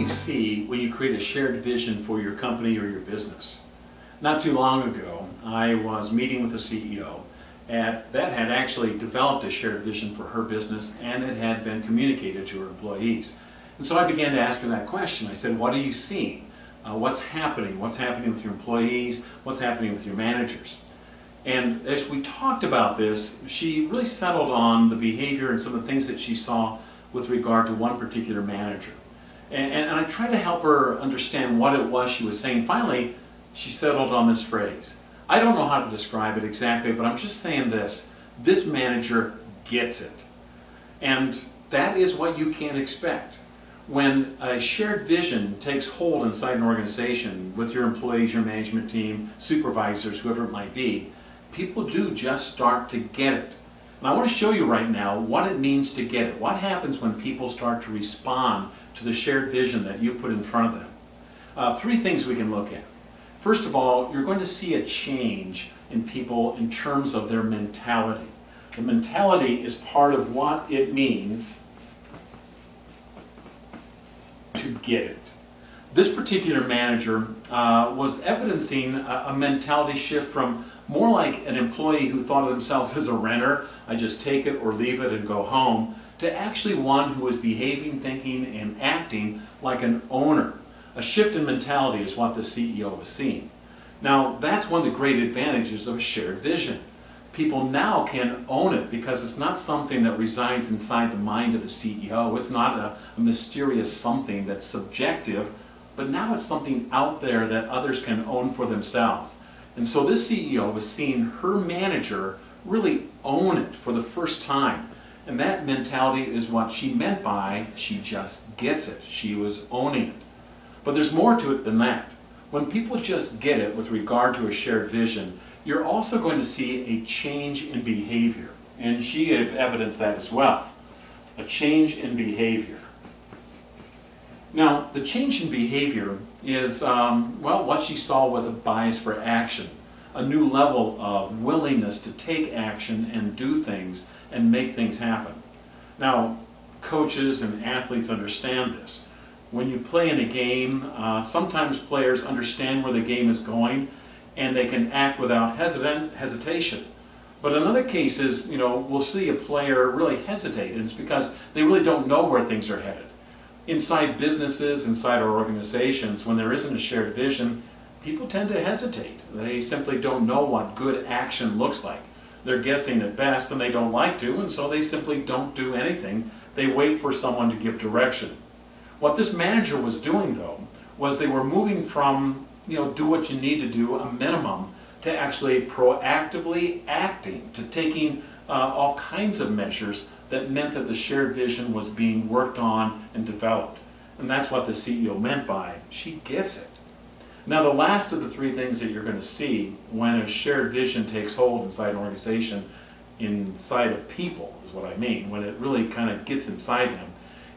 you see when you create a shared vision for your company or your business. Not too long ago, I was meeting with the CEO that had actually developed a shared vision for her business, and it had been communicated to her employees. And so I began to ask her that question. I said, what are you seeing? What's happening? What's happening with your employees? What's happening with your managers? And as we talked about this, she really settled on the behavior and some of the things that she saw with regard to one particular manager. And I tried to help her understand what it was she was saying. Finally, she settled on this phrase. I don't know how to describe it exactly, but I'm just saying this. This manager gets it. And that is what you can expect. When a shared vision takes hold inside an organization with your employees, your management team, supervisors, whoever it might be, people do just start to get it. And I want to show you right now what it means to get it. What happens when people start to respond to the shared vision that you put in front of them? Three things we can look at. First of all, you're going to see a change in people in terms of their mentality. The mentality is part of what it means to get it. This particular manager was evidencing a mentality shift from more like an employee who thought of themselves as a renter, I just take it or leave it and go home, to actually one who was behaving, thinking, and acting like an owner. A shift in mentality is what the CEO was seeing. Now, that's one of the great advantages of a shared vision. People now can own it because it's not something that resides inside the mind of the CEO. It's not a mysterious something that's subjective, but now it's something out there that others can own for themselves. And so this CEO was seeing her manager really own it for the first time. And that mentality is what she meant by she just gets it. She was owning it. But there's more to it than that. When people just get it with regard to a shared vision, you're also going to see a change in behavior. And she evidenced that as well. A change in behavior. Now, the change in behavior is, well, what she saw was a bias for action. A new level of willingness to take action and do things and make things happen. Now, coaches and athletes understand this. When you play in a game, sometimes players understand where the game is going and they can act without hesitation. But in other cases, we'll see a player really hesitate, and it's because they really don't know where things are headed. Inside businesses, inside our organizations, when there isn't a shared vision, people tend to hesitate. They simply don't know what good action looks like. They're guessing at best, and they don't like to, and so they simply don't do anything. They wait for someone to give direction. What this manager was doing, though, was they were moving from, do what you need to do, a minimum, to actually proactively acting, to taking all kinds of measures that meant that the shared vision was being worked on and developed. And that's what the CEO meant by, she gets it. Now, the last of the three things that you're going to see when a shared vision takes hold inside an organization, inside of people, is what I mean, when it really kind of gets inside them,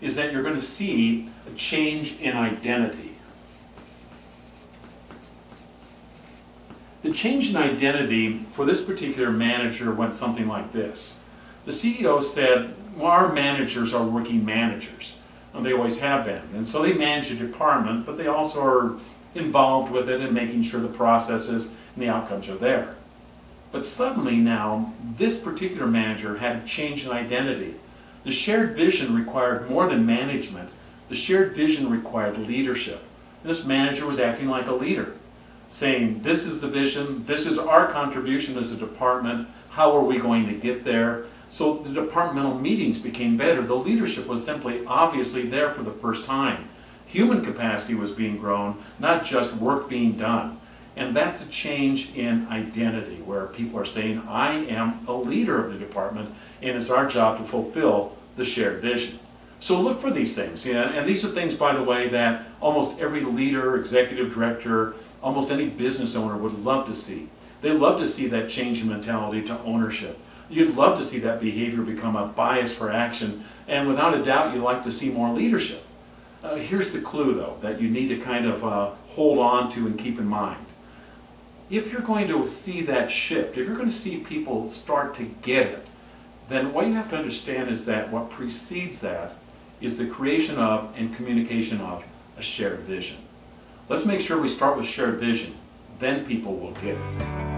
is that you're going to see a change in identity. The change in identity for this particular manager went something like this. The CEO said, well, our managers are working managers, and they always have been. And so they manage a department, but they also are involved with it and making sure the processes and the outcomes are there. But suddenly now, this particular manager had a change in identity. The shared vision required more than management. The shared vision required leadership. This manager was acting like a leader, saying, this is the vision, this is our contribution as a department, how are we going to get there? So the departmental meetings became better. The leadership was simply obviously there for the first time. Human capacity was being grown, not just work being done. And that's a change in identity, where people are saying, I am a leader of the department, and it's our job to fulfill the shared vision. So look for these things. And these are things, by the way, that almost every leader, executive director, almost any business owner would love to see. They love to see that change in mentality to ownership. You'd love to see that behavior become a bias for action, and without a doubt, you'd like to see more leadership. Here's the clue, though, that you need to kind of hold on to and keep in mind. If you're going to see that shift, if you're going to see people start to get it, then what you have to understand is that what precedes that is the creation of and communication of a shared vision. Let's make sure we start with shared vision. Then people will get it.